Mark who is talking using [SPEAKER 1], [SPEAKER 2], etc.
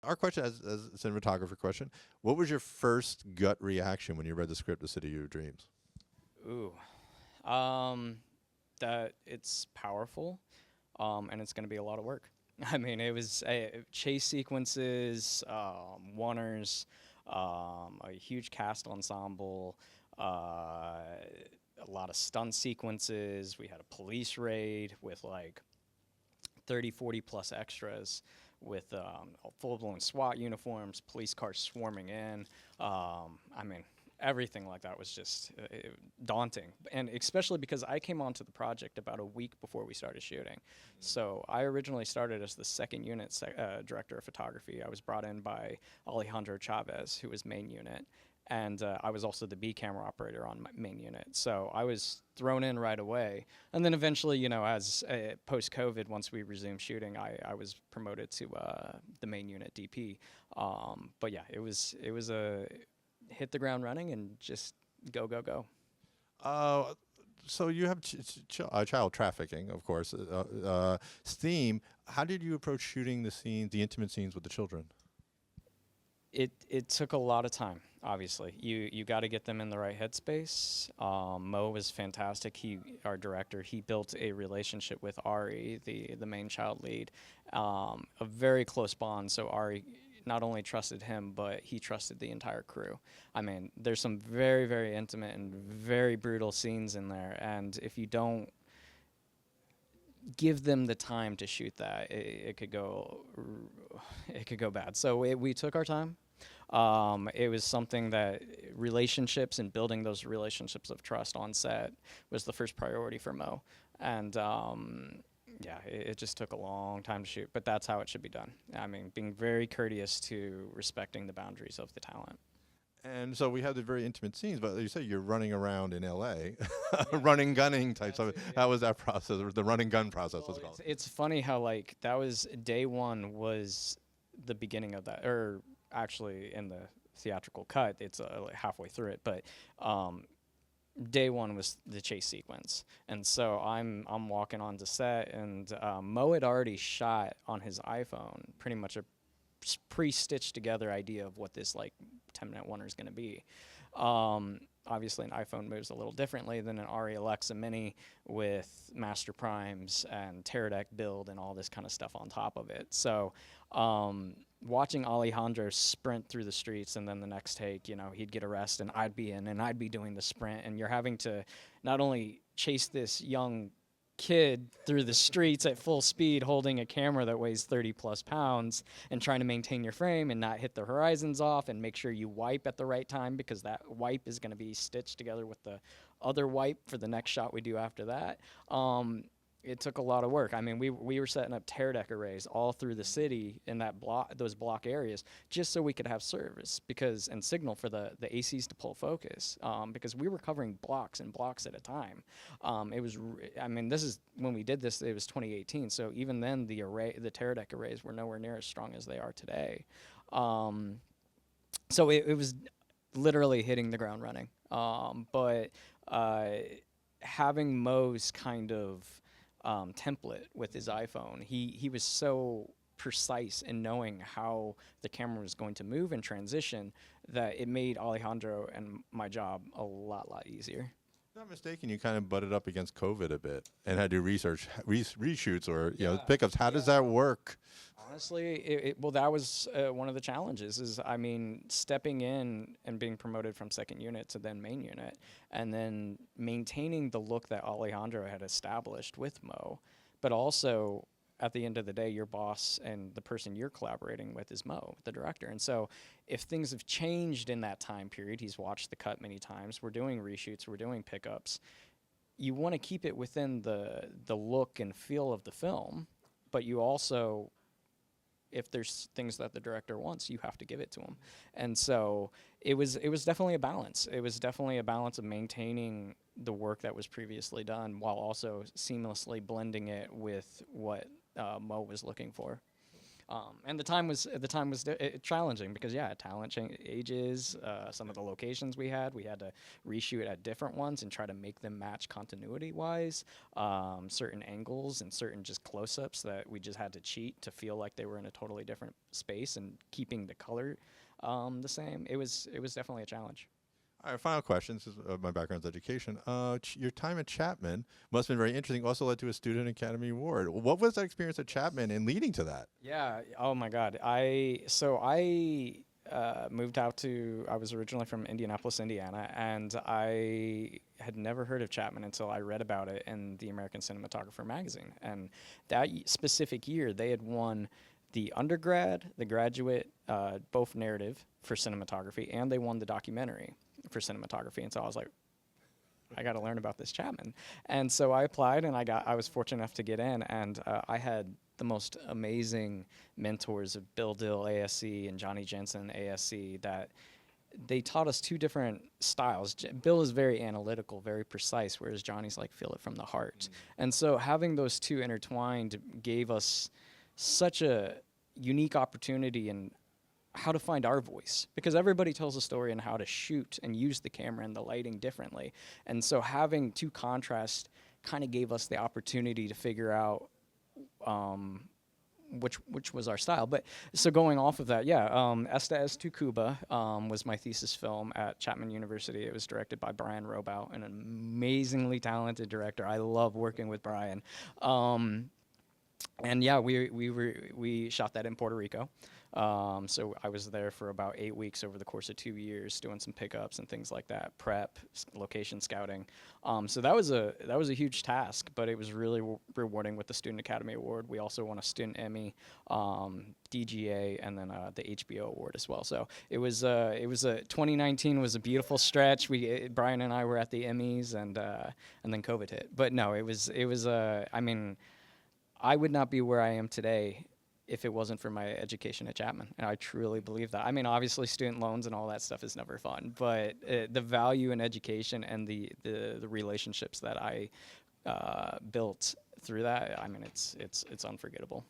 [SPEAKER 1] our question as a cinematographer question, what was your first gut reaction when you read the script of City of Dreams?
[SPEAKER 2] Ooh, um, that it's powerful, and it's going to be a lot of work. I mean, it was chase sequences, oneers, a huge cast ensemble, a lot of stunt sequences. We had a police raid with like 30, 40 plus extras with full blown SWAT uniforms, police cars swarming in. I mean, everything like that was just daunting. And especially because I came onto the project about a week before we started shooting. So I originally started as the second unit director of photography. I was brought in by Alejandro Chavez, who was main unit. And I was also the B camera operator on my main unit. So I was thrown in right away. And then eventually, you know, as post COVID, once we resumed shooting, I was promoted to the main unit DP. But yeah, it was a hit the ground running and just go, go, go.
[SPEAKER 1] Uh, so you have child trafficking, of course, theme. How did you approach shooting the scenes, the intimate scenes with the children?
[SPEAKER 2] It took a lot of time. Obviously, you got to get them in the right headspace. Mo was fantastic. Our director, he built a relationship with Ari, the main child lead, a very close bond. So Ari not only trusted him, but he trusted the entire crew. I mean, there's some very, very intimate and very brutal scenes in there, and if you don't give them the time to shoot that, it could go bad. So we took our time. It was something that relationships and building those relationships of trust on set was the first priority for Mo, and yeah, it just took a long time to shoot, but that's how it should be done. I mean, being very courteous to respecting the boundaries of the talent.
[SPEAKER 1] And so we have the very intimate scenes, but you say you're running around in L.A.,
[SPEAKER 2] Yeah,
[SPEAKER 1] running gunning type
[SPEAKER 2] that's
[SPEAKER 1] stuff.
[SPEAKER 2] it. Yeah.
[SPEAKER 1] How was that process, or the running gun process?
[SPEAKER 2] Well,
[SPEAKER 1] Let's call
[SPEAKER 2] it's funny how like that was day one was the beginning of that, or actually in the theatrical cut, it's like halfway through it, but um, day one was the chase sequence, and so I'm walking onto set, and Mo had already shot on his iPhone pretty much a pre-stitched together idea of what this like 10-minute wonder is going to be. Obviously, an iPhone moves a little differently than an ARRI Alexa Mini with master primes and Teradek build and all this kind of stuff on top of it. So, watching Alejandro sprint through the streets, and then the next take, you know, he'd get arrested and I'd be in and I'd be doing the sprint, and you're having to not only chase this young kid through the streets at full speed holding a camera that weighs 30 plus pounds and trying to maintain your frame and not hit the horizons off and make sure you wipe at the right time, because that wipe is going to be stitched together with the other wipe for the next shot we do after that. It took a lot of work. I mean, we were setting up tear deck arrays all through the city in that those block areas, just so we could have service and signal for the ACs to pull focus, because we were covering blocks and blocks at a time. I mean, this is when we did this. It was 2018, so even then the tear deck arrays were nowhere near as strong as they are today. So it was literally hitting the ground running. But having Mo's kind of template with his iPhone, he was so precise in knowing how the camera was going to move and transition that it made Alejandro and my job a lot easier.
[SPEAKER 1] Not mistaken, you kind of butted up against COVID a bit and had to research reshoots or
[SPEAKER 2] Yeah,
[SPEAKER 1] pickups. How does
[SPEAKER 2] yeah.
[SPEAKER 1] that work?
[SPEAKER 2] Honestly, well, that was one of the challenges. Is I mean, stepping in and being promoted from second unit to then main unit, and then maintaining the look that Alejandro had established with Mo, but also at the end of the day, your boss and the person you're collaborating with is Mo, the director. And so, if things have changed in that time period, he's watched the cut many times. We're doing reshoots, we're doing pickups. You want to keep it within the look and feel of the film, but you also, if there's things that the director wants, you have to give it to him. And so it was definitely a balance. It was definitely a balance of maintaining the work that was previously done while also seamlessly blending it with what Mo was looking for. And the time was challenging because talent ages. Some of the locations we had to reshoot at different ones and try to make them match continuity wise. Certain angles and certain just close-ups that we just had to cheat to feel like they were in a totally different space and keeping the color the same. It was definitely a challenge.
[SPEAKER 1] All right, final question. This is my background's education. Your time at Chapman must have been very interesting. Also led to a Student Academy Award. What was that experience at Chapman and leading to that?
[SPEAKER 2] Yeah. Oh my God. I moved out to. I was originally from Indianapolis, Indiana, and I had never heard of Chapman until I read about it in the American Cinematographer magazine. And that specific year, they had won the undergrad, the graduate, both narrative for cinematography, and they won the documentary for cinematography. And so I was like, I got to learn about this Chapman. And so I applied, and I was fortunate enough to get in, and I had the most amazing mentors of Bill Dill, ASC, and Johnny Jensen, ASC, that they taught us two different styles. Bill is very analytical, very precise, whereas Johnny's like, feel it from the heart. And so having those two intertwined gave us such a unique opportunity in how to find our voice, because everybody tells a story on how to shoot and use the camera and the lighting differently. And so having two contrasts kind of gave us the opportunity to figure out which was our style. But so going off of that, Esta es tu Cuba was my thesis film at Chapman University. It was directed by Brian Robow, an amazingly talented director. I love working with Brian. And yeah, we shot that in Puerto Rico. So I was there for about 8 weeks over the course of 2 years, doing some pickups and things like that, prep, location scouting. So that was a huge task, but it was really rewarding with the Student Academy Award. We also won a Student Emmy, DGA, and then the HBO Award as well. So it was 2019 was a beautiful stretch. Brian and I were at the Emmys, and then COVID hit. But no, it was I mean, I would not be where I am today if it wasn't for my education at Chapman. And I truly believe that. I mean, obviously student loans and all that stuff is never fun, but the value in education and the relationships that I built through that, I mean, it's unforgettable.